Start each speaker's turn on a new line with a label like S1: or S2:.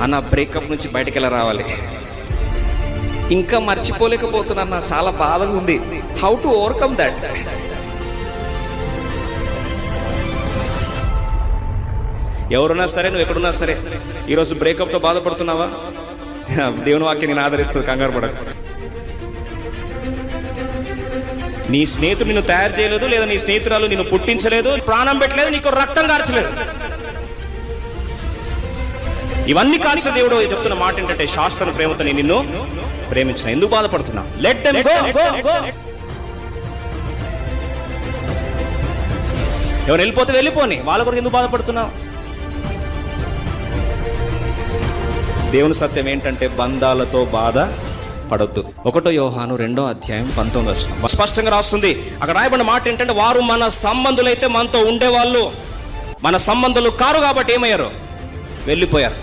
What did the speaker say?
S1: అన్న బ్రేకప్ నుంచి బయటకు ఎలా రావాలి, ఇంకా మర్చిపోలేకపోతున్నా, చాలా బాధగా ఉంది. How to overcome that? ఎవరున్నా సరే, నువ్వు ఎక్కడున్నా సరే, ఈరోజు బ్రేకప్తో బాధపడుతున్నావా? దేవుని వాక్యం నేను ఆదరిస్తుంది, కంగారు పడకు. నీ స్నేహితుడు నిన్ను తయారు చేయలేదు, లేదా నీ స్నేహితురాలు నిన్ను పుట్టించలేదు, ప్రాణం పెట్టలేదు, నీకు రక్తం కార్చలేదు. ఇవన్నీ కాల్చిన దేవుడు చెప్తున్న మాట ఏంటంటే, శాశ్వత ప్రేమతో నేను నిన్ను ప్రేమించిన. ఎందుకు బాధపడుతున్నా? Let them go. ఎవరు వెళ్ళిపోతే వెళ్ళిపోని, వాళ్ళ కొరకు ఎందుకు బాధపడుతున్నావు? దేవుని సత్యం ఏంటంటే, బంధాలతో బాధ పడొద్దు. 1 యోహాను 2:19 స్పష్టంగా రాస్తుంది. అక్కడ రాయబడిన మాట ఏంటంటే, వారు మన సంబంధులైతే మనతో ఉండేవాళ్ళు, మన సంబంధులు కారు కాబట్టి ఏమయ్యారు? వెళ్ళిపోయారు.